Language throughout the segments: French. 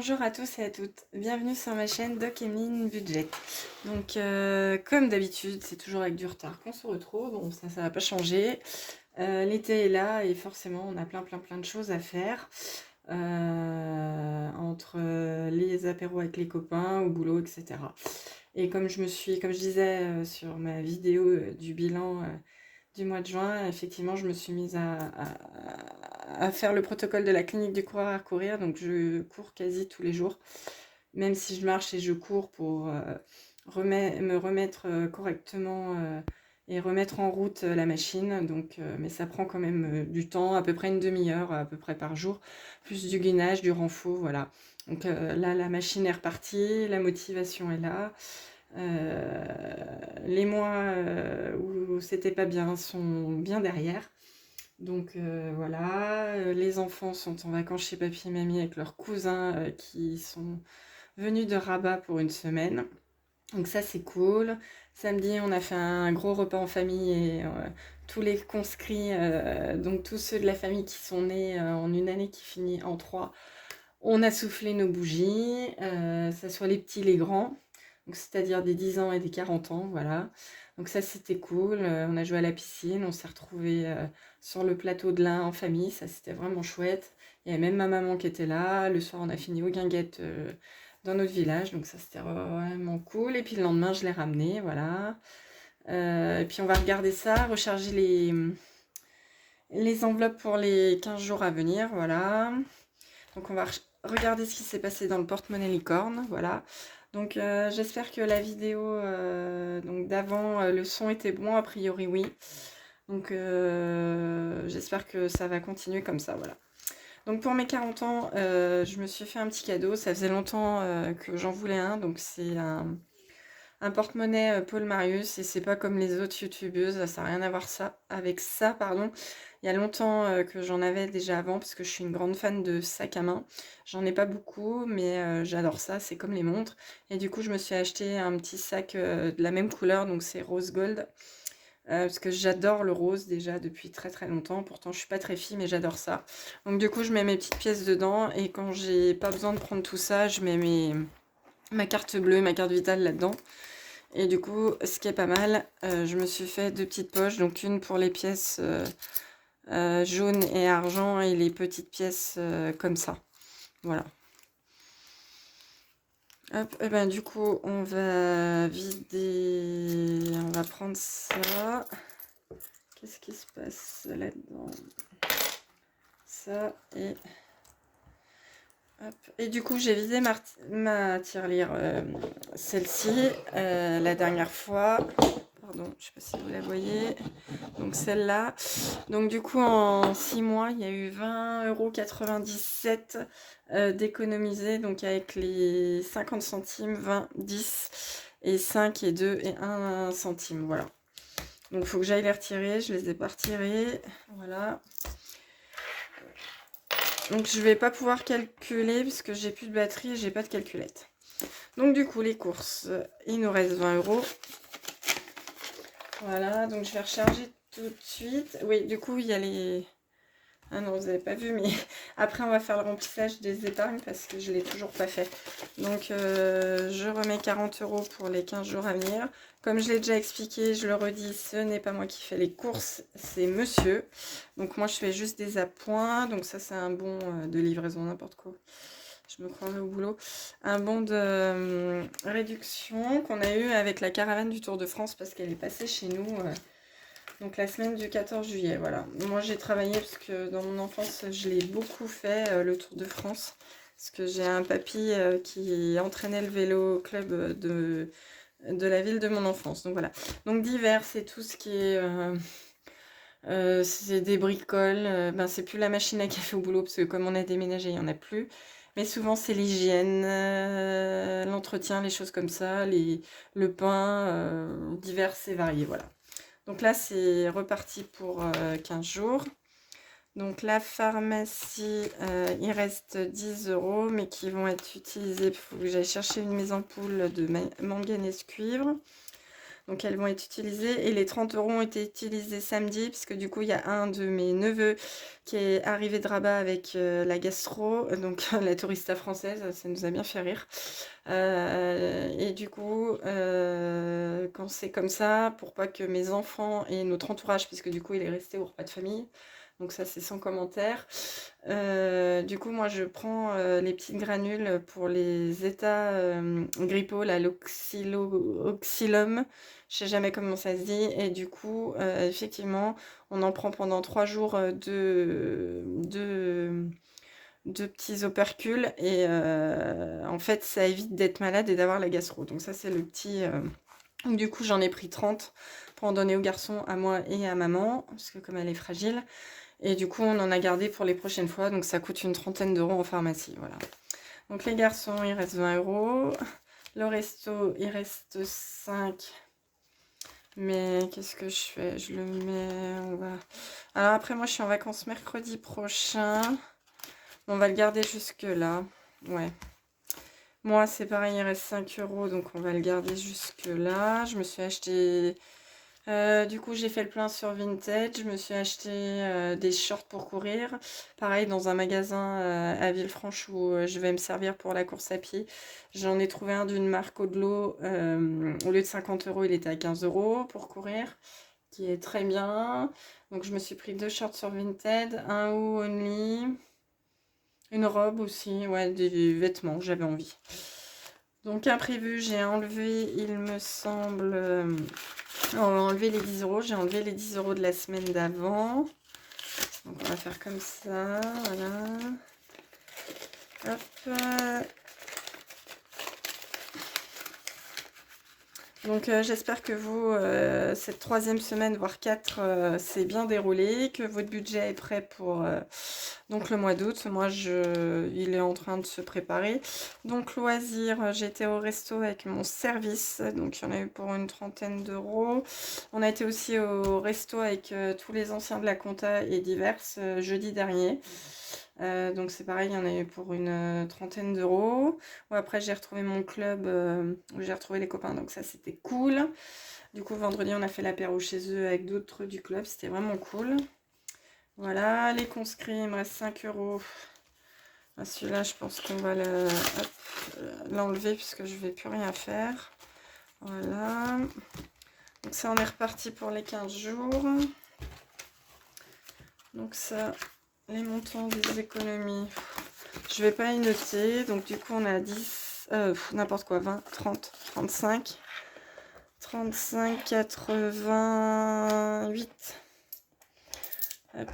Bonjour à tous et à toutes, bienvenue sur ma chaîne Doc Emeline Budget. Donc comme d'habitude, c'est toujours avec du retard qu'on se retrouve, bon ça va pas changer. L'été est là et forcément on a plein de choses à faire. Entre les apéros avec les copains, au boulot, etc. Et comme je disais sur ma vidéo du bilan du mois de juin, effectivement, je me suis mise à faire le protocole de la clinique du coureur à courir. Donc, je cours quasi tous les jours, même si je marche et je cours pour me remettre correctement et remettre en route la machine. Donc, mais ça prend quand même du temps, à peu près une demi-heure, à peu près par jour, plus du gainage, du renfort, voilà. Donc là, la machine est repartie, la motivation est là. Les mois où c'était pas bien sont bien derrière. Donc voilà, les enfants sont en vacances chez papy et mamie avec leurs cousins qui sont venus de Rabat pour une semaine. Donc ça c'est cool. Samedi on a fait un gros repas en famille et tous les conscrits, donc tous ceux de la famille qui sont nés en une année qui finit en 3, on a soufflé nos bougies, ça soit les petits, les grands, donc c'est-à-dire des 10 ans et des 40 ans, voilà. Donc ça c'était cool, on a joué à la piscine, on s'est retrouvés sur le plateau de l'Ain en famille, ça c'était vraiment chouette. Il y avait même ma maman qui était là, le soir on a fini aux guinguettes dans notre village, donc ça c'était vraiment cool. Et puis le lendemain je l'ai ramené, voilà. Et puis on va regarder ça, recharger les enveloppes pour les 15 jours à venir, voilà. Donc on va regarder ce qui s'est passé dans le porte-monnaie licorne, voilà. Donc j'espère que la vidéo donc d'avant, le son était bon, a priori oui. Donc j'espère que ça va continuer comme ça, voilà. Donc pour mes 40 ans, je me suis fait un petit cadeau, ça faisait longtemps que j'en voulais un, donc c'est un porte-monnaie Paul Marius, et c'est pas comme les autres youtubeuses, ça n'a rien à voir avec ça, pardon. Il y a longtemps que j'en avais déjà avant, parce que je suis une grande fan de sacs à main. J'en ai pas beaucoup, mais j'adore ça, c'est comme les montres. Et du coup, je me suis acheté un petit sac de la même couleur, donc c'est rose gold. Parce que j'adore le rose déjà depuis très longtemps. Pourtant, je suis pas très fille, mais j'adore ça. Donc du coup, je mets mes petites pièces dedans, et quand j'ai pas besoin de prendre tout ça, je mets ma carte bleue, ma carte vitale là-dedans. Et du coup, ce qui est pas mal, je me suis fait 2 petites poches, donc une pour les pièces jaunes et argent, et les petites pièces comme ça. Voilà. Hop, et ben du coup, on va vider, on va prendre ça. Qu'est-ce qui se passe là-dedans? Ça et... Hop. Et du coup, j'ai vidé ma tirelire, celle-ci, la dernière fois. Pardon, je sais pas si vous la voyez. Donc celle-là. Donc du coup, en 6 mois, il y a eu 20,97 € d'économisés. Donc avec les 50 centimes, 20, 10 et 5 et 2 et 1 centime. Voilà. Donc il faut que j'aille les retirer. Je les ai pas retirés. Voilà. Donc je vais pas pouvoir calculer puisque j'ai plus de batterie et j'ai pas de calculette. Donc du coup, les courses, il nous reste 20 €. Voilà, donc je vais recharger tout de suite. Oui, du coup, il y a les... Ah non, vous n'avez pas vu, mais après, on va faire le remplissage des épargnes parce que je ne l'ai toujours pas fait. Donc, je remets 40 € pour les 15 jours à venir. Comme je l'ai déjà expliqué, je le redis, ce n'est pas moi qui fais les courses, c'est monsieur. Donc, moi, je fais juste des appoints. Donc, ça, c'est un bon de livraison, n'importe quoi. Je me croirais au boulot. Un bon de réduction qu'on a eu avec la caravane du Tour de France parce qu'elle est passée chez nous donc la semaine du 14 juillet. Voilà. Moi j'ai travaillé parce que dans mon enfance je l'ai beaucoup fait le Tour de France. Parce que j'ai un papy qui entraînait le vélo club de la ville de mon enfance. Donc voilà. Donc divers, c'est tout ce qui est... c'est des bricoles, ben c'est plus la machine à café au boulot parce que comme on a déménagé, il n'y en a plus. Mais souvent c'est l'hygiène, l'entretien, les choses comme ça, le pain, divers et variés, voilà. Donc là c'est reparti pour 15 jours. Donc la pharmacie, il reste 10 € mais qui vont être utilisés. Il faut que j'aille chercher mes ampoules de manganèse cuivre. Donc elles vont être utilisées. Et les 30 € ont été utilisés samedi, puisque du coup, il y a un de mes neveux qui est arrivé de Rabat avec la gastro, donc la tourista française, ça nous a bien fait rire. Et du coup, quand c'est comme ça, pour pas que mes enfants et notre entourage, puisque du coup il est resté au repas de famille, donc ça c'est sans commentaire. Du coup, moi je prends les petites granules pour les états grippaux, là, l'oxylum, je sais jamais comment ça se dit, et du coup, effectivement, on en prend pendant 3 jours de petits opercules, et en fait, ça évite d'être malade et d'avoir la gastro. Donc ça, c'est le petit... Du coup, j'en ai pris 30 pour en donner aux garçons, à moi et à maman, parce que comme elle est fragile. Et du coup, on en a gardé pour les prochaines fois, donc ça coûte une trentaine d'euros en pharmacie, voilà. Donc les garçons, il reste 20 €. Le resto, il reste 5. Mais qu'est-ce que je fais? Je le mets... On va... Alors après, moi, je suis en vacances mercredi prochain. On va le garder jusque là. Ouais. Moi, c'est pareil, il reste 5 €, donc on va le garder jusque là. Je me suis acheté... du coup, j'ai fait le plein sur Vinted. Je me suis acheté des shorts pour courir. Pareil, dans un magasin à Villefranche où je vais me servir pour la course à pied. J'en ai trouvé un d'une marque Odlo. Au lieu de 50 €, il était à 15 € pour courir, qui est très bien. Donc, je me suis pris 2 shorts sur Vinted, un ou only. Une robe aussi, ouais, des vêtements, j'avais envie. Donc imprévu, j'ai enlevé, il me semble, on va enlever les 10 €, j'ai enlevé les 10 € de la semaine d'avant. Donc on va faire comme ça, voilà. Hop. Donc j'espère que vous, cette 3e semaine, voire 4, s'est bien déroulé, que votre budget est prêt pour donc le mois d'août. Moi, il est en train de se préparer. Donc loisirs, j'étais au resto avec mon service, donc il y en a eu pour une trentaine d'euros. On a été aussi au resto avec tous les anciens de la compta et diverses jeudi dernier. Donc c'est pareil, il y en a eu pour une trentaine d'euros. Bon, après j'ai retrouvé mon club où j'ai retrouvé les copains, donc ça c'était cool. Du coup vendredi on a fait l'apéro chez eux avec d'autres du club, c'était vraiment cool. Voilà, les conscrits, il me reste 5 €. Ah, celui-là je pense qu'on va l'enlever puisque je vais plus rien faire. Voilà. Donc ça on est reparti pour les 15 jours. Donc ça, les montants des économies, je vais pas y noter. Donc du coup on a 10, n'importe quoi, 20, 30, 35, 88. Hop.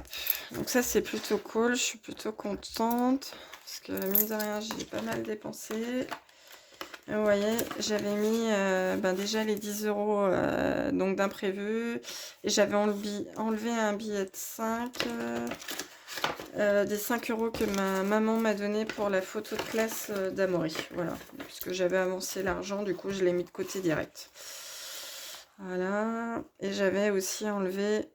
Donc ça c'est plutôt cool, je suis plutôt contente. Parce que mine de rien j'ai pas mal dépensé. Et vous voyez, j'avais mis déjà les 10 € donc d'imprévu. Et j'avais enlevé un billet de 5. Des 5 € que ma maman m'a donné pour la photo de classe d'Amaury. Voilà, puisque j'avais avancé l'argent, du coup je l'ai mis de côté direct. Voilà, et j'avais aussi enlevé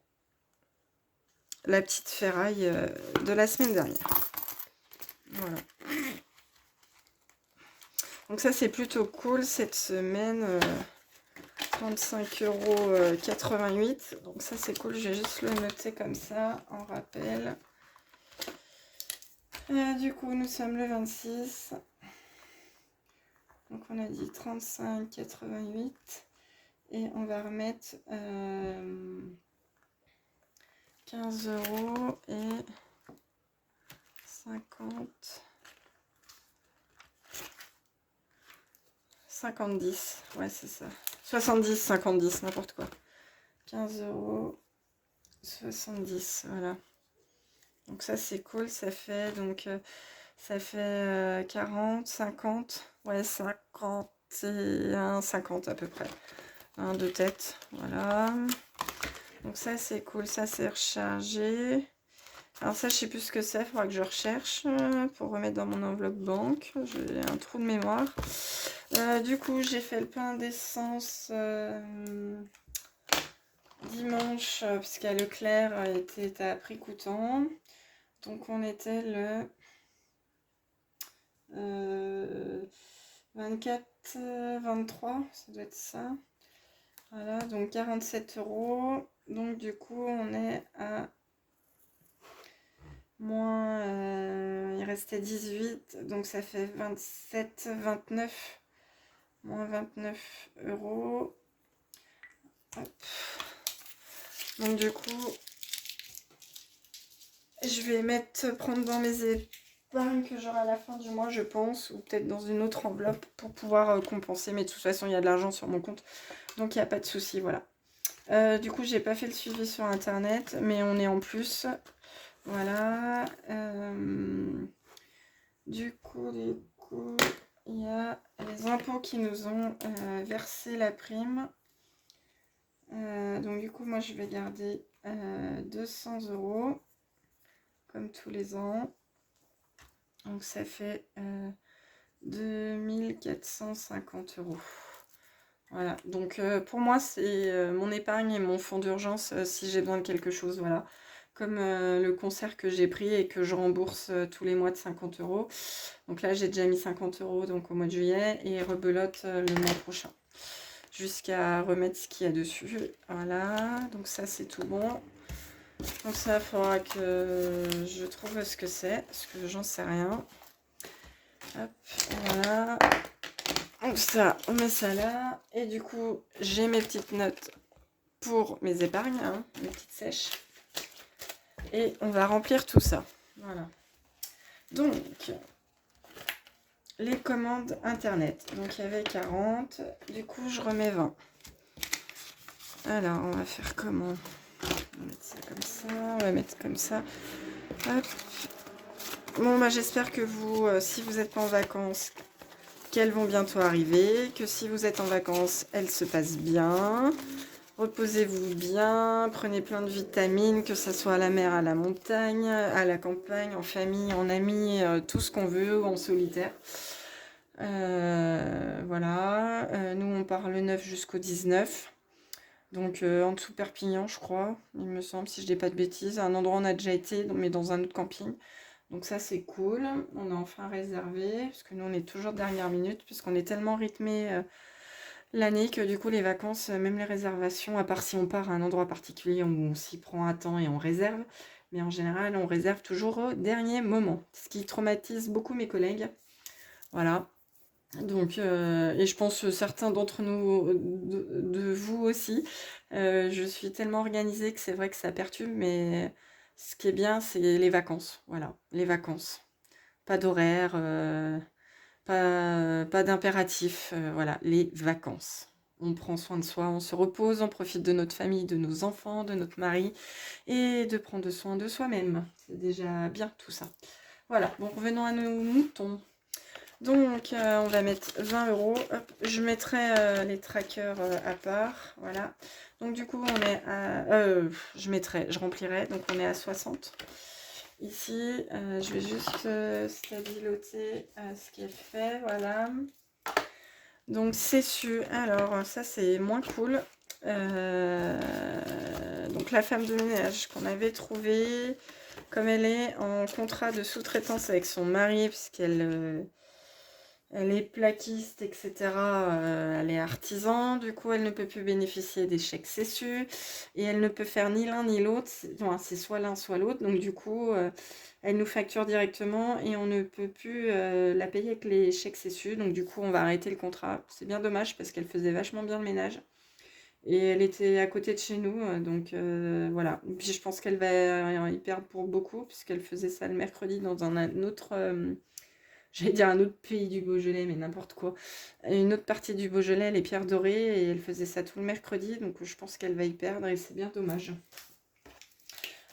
la petite ferraille de la semaine dernière. Voilà. Donc ça c'est plutôt cool cette semaine. 35,88 €. Donc ça c'est cool, je vais juste le noter comme ça en rappel. Du coup, nous sommes le 26. Donc, on a dit 35,88. Et on va remettre 15 € et 50. 50-10. Ouais, c'est ça. 70, 50-10, n'importe quoi. 15 €, 70. Voilà. Donc ça c'est cool, ça fait 40, 50, ouais 51, 50 à peu près. Un de tête, voilà. Donc ça c'est cool, ça c'est rechargé. Alors ça je sais plus ce que c'est, il faudra que je recherche pour remettre dans mon enveloppe banque. J'ai un trou de mémoire. Du coup j'ai fait le plein d'essence dimanche, puisqu'à Leclerc était à prix coûtant. Donc on était le 24, 23, ça doit être ça. Voilà, donc 47 €. Donc du coup, on est à moins... il restait 18, donc ça fait 27, 29. Moins 29 €. Hop. Donc du coup, je vais prendre dans mes épargnes que j'aurai à la fin du mois, je pense, ou peut-être dans une autre enveloppe pour pouvoir compenser. Mais de toute façon, il y a de l'argent sur mon compte, donc il n'y a pas de souci, voilà. Du coup, j'ai pas fait le suivi sur internet, mais on est en plus. Voilà. Du coup, il y a les impôts qui nous ont versé la prime. Donc du coup, moi, je vais garder 200 €, comme tous les ans. Donc ça fait 2450 €. Voilà, donc pour moi, c'est mon épargne et mon fonds d'urgence si j'ai besoin de quelque chose, voilà. Comme le concert que j'ai pris et que je rembourse tous les mois de 50 €. Donc là, j'ai déjà mis 50 € donc au mois de juillet et rebelote le mois prochain. Jusqu'à remettre ce qu'il y a dessus. Voilà, donc ça, c'est tout bon. Donc ça, il faudra que je trouve ce que c'est, parce que j'en sais rien. Hop, voilà. Donc ça, on met ça là. Et du coup, j'ai mes petites notes pour mes épargnes, hein, mes petites sèches. Et on va remplir tout ça. Voilà. Donc, les commandes internet. Donc, il y avait 40. Du coup, je remets 20. Alors, on va faire comment? On va mettre ça comme ça. On va mettre comme ça. Hop. Bon, bah, j'espère que vous, si vous n'êtes pas en vacances, qu'elles vont bientôt arriver. Que si vous êtes en vacances, elles se passent bien. Reposez-vous bien, prenez plein de vitamines, que ce soit à la mer, à la montagne, à la campagne, en famille, en amis, tout ce qu'on veut, ou en solitaire. Voilà, nous on part le 9 jusqu'au 19. Donc en dessous Perpignan, je crois, il me semble, si je dis pas de bêtises. Un endroit où on a déjà été, mais dans un autre camping. Donc ça c'est cool, on a enfin réservé, parce que nous on est toujours dernière minute, puisqu'on est tellement rythmé l'année que du coup les vacances, même les réservations, à part si on part à un endroit particulier où on s'y prend à temps et on réserve, mais en général on réserve toujours au dernier moment, ce qui traumatise beaucoup mes collègues. Voilà. Donc, et je pense certains d'entre nous, de vous aussi, je suis tellement organisée que c'est vrai que ça perturbe, mais ce qui est bien, c'est les vacances. Voilà, les vacances. Pas d'horaire, pas d'impératif, voilà, les vacances. On prend soin de soi, on se repose, on profite de notre famille, de nos enfants, de notre mari, et de prendre soin de soi-même. C'est déjà bien tout ça. Voilà, bon, revenons à nos moutons. Donc, on va mettre 20 €. Hop, je mettrai les trackers à part. Voilà. Donc, du coup, on est à... je remplirai. Donc, on est à 60. Ici, je vais juste stabiloter ce qui est fait. Voilà. Donc, c'est su. Alors, ça, c'est moins cool. Donc, la femme de ménage qu'on avait trouvée, comme elle est en contrat de sous-traitance avec son mari, puisqu'elle... elle est plaquiste, etc. Elle est artisan, du coup elle ne peut plus bénéficier des chèques CESU et elle ne peut faire ni l'un ni l'autre, c'est soit l'un soit l'autre, donc du coup elle nous facture directement et on ne peut plus la payer avec les chèques CESU, donc du coup on va arrêter le contrat. C'est bien dommage parce qu'elle faisait vachement bien le ménage et elle était à côté de chez nous, donc voilà. Et puis je pense qu'elle va y perdre pour beaucoup puisqu'elle faisait ça le mercredi dans un autre... j'allais dire un autre pays du Beaujolais, mais n'importe quoi. Une autre partie du Beaujolais, les pierres dorées, et elle faisait ça tout le mercredi, donc je pense qu'elle va y perdre, et c'est bien dommage.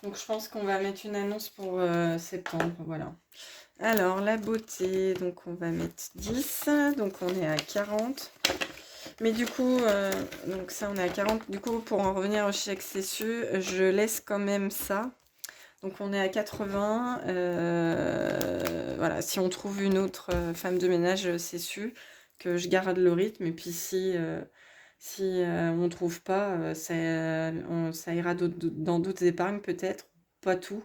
Donc je pense qu'on va mettre une annonce pour septembre, voilà. Alors, la beauté, donc on va mettre 10, donc on est à 40. Mais du coup, donc ça on est à 40, du coup pour en revenir au chèque CESU, je laisse quand même ça. Donc on est à 80. Voilà, si on trouve une autre femme de ménage, c'est sûr que je garde le rythme. Et puis si on ne trouve pas, ça ira dans d'autres épargnes peut-être, pas tout.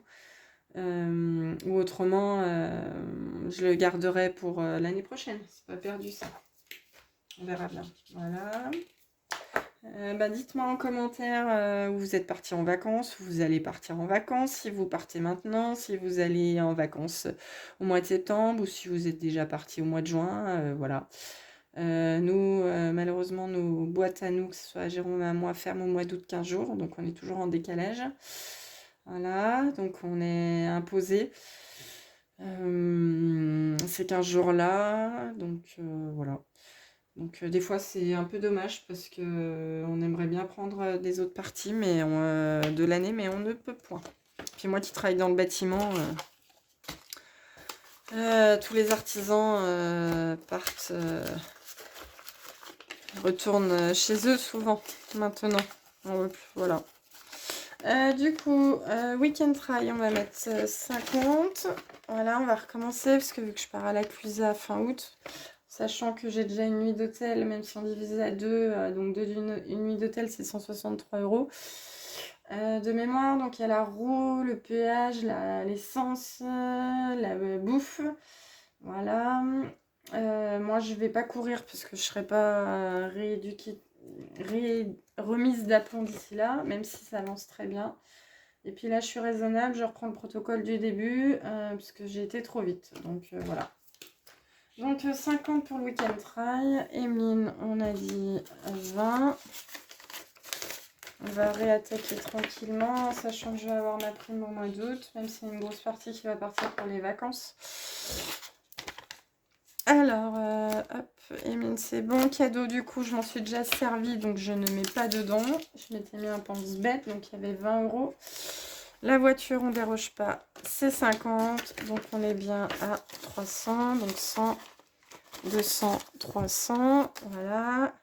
Ou autrement, je le garderai pour l'année prochaine. C'est pas perdu ça. On verra bien. Voilà. Dites-moi en commentaire où vous êtes partis en vacances, où vous allez partir en vacances, si vous partez maintenant, si vous allez en vacances au mois de septembre ou si vous êtes déjà parti au mois de juin, voilà. Nous, malheureusement, nos boîtes à nous, que ce soit à Jérôme et à moi, ferment au mois d'août 15 jours, donc on est toujours en décalage. Voilà, donc on est imposé ces 15 jours-là, donc voilà. Donc des fois c'est un peu dommage parce que on aimerait bien prendre des autres parties de l'année, mais on ne peut point. Puis moi qui travaille dans le bâtiment, tous les artisans partent, retournent chez eux souvent maintenant. On veut plus, voilà. Du coup, week-end try, on va mettre 50. Voilà, on va recommencer parce que vu que je pars à la Clusa fin août, sachant que j'ai déjà une nuit d'hôtel, même si on divise à deux, donc une nuit d'hôtel c'est 163 €. De mémoire, donc il y a la roue, le péage, l'essence, la bouffe. Voilà. Moi je vais pas courir parce que je serai pas remise d'aplomb d'ici là, même si ça avance très bien. Et puis là je suis raisonnable, je reprends le protocole du début puisque j'ai été trop vite. Donc voilà. Donc 50 pour le week-end try. Emeline, on a dit 20. On va réattaquer tranquillement, sachant que je vais avoir ma prime au mois d'août, même si c'est une grosse partie qui va partir pour les vacances. Alors, hop, Emeline, c'est bon. Cadeau, du coup, je m'en suis déjà servi, donc je ne mets pas dedans. Je m'étais mis un pense-bête, donc il y avait 20 €. La voiture, on déroge pas, c'est 50. Donc on est bien à 300, donc 100, 200, 300. Voilà.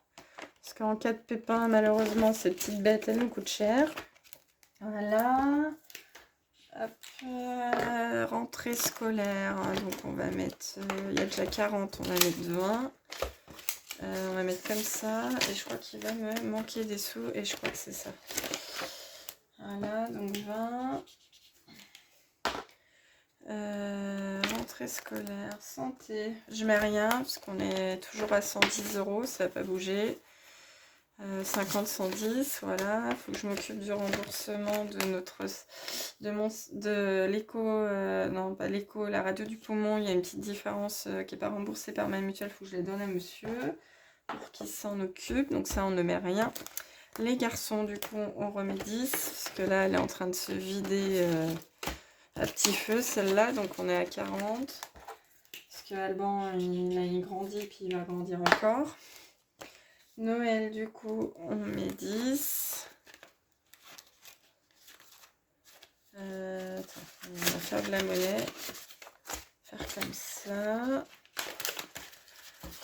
Parce qu'en cas de pépin, malheureusement, ces petites bêtes, elles nous coûtent cher. Voilà. Hop, rentrée scolaire. Donc on va mettre, il y a déjà 40, on va mettre 20. On va mettre comme ça. Et je crois qu'il va me manquer des sous. Et je crois que c'est ça. Voilà, donc 20. Rentrée scolaire, santé. Je mets rien parce qu'on est toujours à 110 €. Ça va pas bouger. 50, 110, voilà. Il faut que je m'occupe du remboursement de l'écho, non pas l'écho, la radio du poumon. Il y a une petite différence qui n'est pas remboursée par ma mutuelle. Il faut que je les donne à monsieur pour qu'il s'en occupe. Donc ça, on ne met rien. Les garçons, du coup, on remet 10 parce que là, elle est en train de se vider à petit feu, celle-là. Donc on est à 40 parce que Alban, il grandit puis il va grandir encore. Noël, du coup, on met 10. Attends, on va faire de la monnaie. Faire comme ça.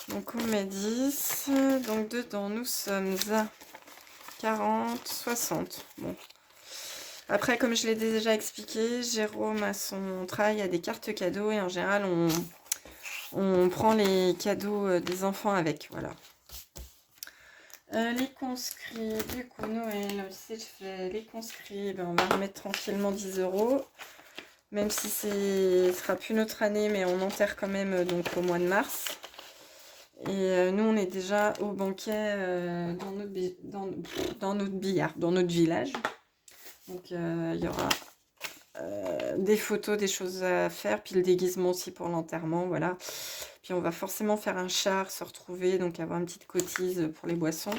Donc, on met 10. Donc, dedans, nous sommes à 40, 60. Bon. Après, comme je l'ai déjà expliqué, Jérôme, à son travail, a des cartes cadeaux. Et en général, on prend les cadeaux des enfants avec. Voilà. Les conscrits, du coup, Noël, c'est fait. Les conscrits, ben, on va remettre tranquillement 10 €. Même si ce sera plus notre année, mais on enterre quand même donc au mois de mars. Et nous, on est déjà au banquet dans notre billard, dans notre village. Donc, il y aura des photos, des choses à faire, puis le déguisement aussi pour l'enterrement, voilà. Puis on va forcément faire un char, se retrouver, donc avoir une petite cotise pour les boissons.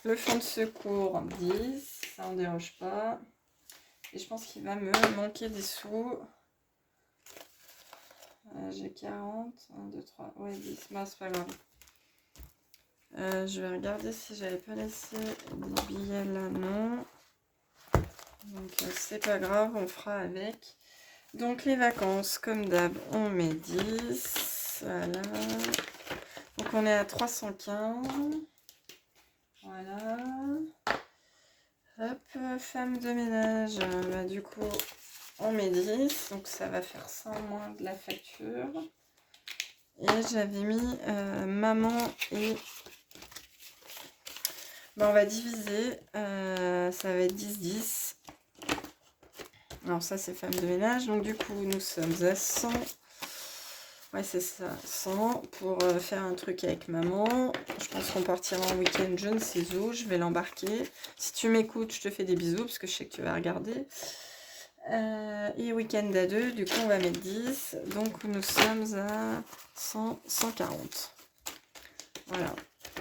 Le fonds de secours, 10, ça on déroge pas. Et je pense qu'il va me manquer des sous. J'ai 40, 1, 2, 3, ouais 10, bah c'est pas grave. Je vais regarder si j'avais pas laissé des billets là, non. Donc c'est pas grave, on fera avec. Donc les vacances, comme d'hab, on met 10. Voilà. Donc on est à 315. Voilà. Hop, femme de ménage. Bah, du coup, on met 10. Donc ça va faire 100 moins de la facture. Et j'avais mis maman et... Bah, on va diviser. Ça va être 10, 10. Alors ça c'est femme de ménage. Donc du coup, nous sommes à 100. Ouais, c'est ça, 100 pour faire un truc avec maman. Je pense qu'on partira en week-end, je ne sais où, je vais l'embarquer. Si tu m'écoutes, je te fais des bisous, parce que je sais que tu vas regarder. Et week-end à 2, du coup on va mettre 10. Donc nous sommes à 100, 140. Voilà.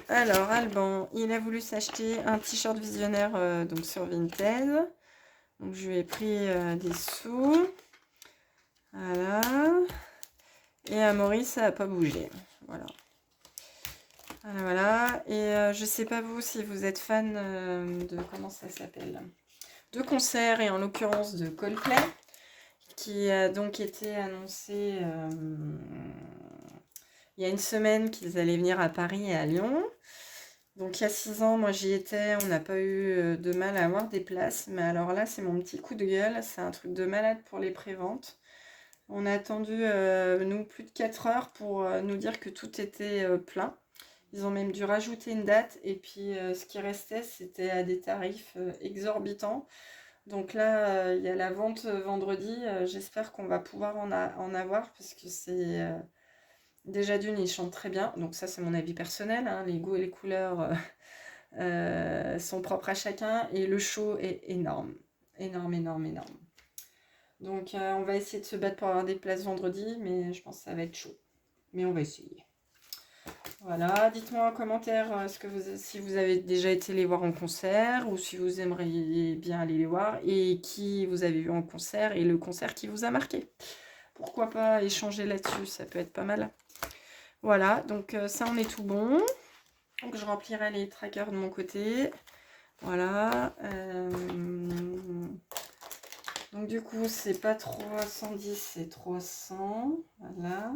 Alors, Alban, il a voulu s'acheter un t-shirt visionnaire donc sur Vinted. Donc je lui ai pris des sous. Voilà. Et à Maurice, ça n'a pas bougé. Voilà. Voilà, voilà. Et je sais pas vous si vous êtes fan de... Comment ça s'appelle? De concerts, et en l'occurrence de Coldplay, qui a donc été annoncé il y a une semaine qu'ils allaient venir à Paris et à Lyon. Donc il y a 6 ans, moi j'y étais, on n'a pas eu de mal à avoir des places. Mais alors là, c'est mon petit coup de gueule, c'est un truc de malade pour les préventes. On a attendu, nous, plus de 4 heures pour nous dire que tout était plein. Ils ont même dû rajouter une date et puis ce qui restait, c'était à des tarifs exorbitants. Donc là, il y a la vente vendredi. J'espère qu'on va pouvoir en avoir parce que c'est déjà d'une, ils chantent très bien. Donc ça, c'est mon avis personnel, hein. Les goûts et les couleurs sont propres à chacun et le show est énorme. Énorme, énorme, énorme. Donc on va essayer de se battre pour avoir des places vendredi, mais je pense que ça va être chaud. Mais on va essayer. Voilà, dites-moi en commentaire si vous avez déjà été les voir en concert ou si vous aimeriez bien aller les voir et qui vous avez vu en concert et le concert qui vous a marqué. Pourquoi pas échanger là-dessus, ça peut être pas mal. Voilà, donc ça on est tout bon. Donc je remplirai les trackers de mon côté. Voilà. Donc du coup, c'est pas 310, c'est 300. Voilà.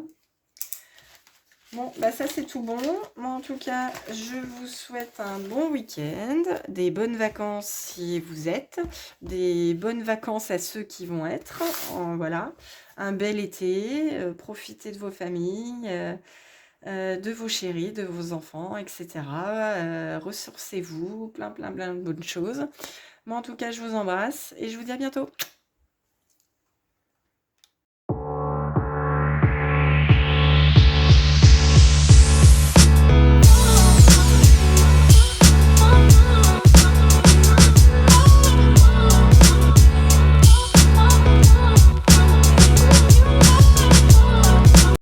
Bon, bah ça c'est tout bon. Moi en tout cas, je vous souhaite un bon week-end, des bonnes vacances si vous êtes, des bonnes vacances à ceux qui vont être. Voilà, un bel été, profitez de vos familles, de vos chéris, de vos enfants, etc. Ressourcez-vous, plein plein plein de bonnes choses. Moi en tout cas, je vous embrasse et je vous dis à bientôt.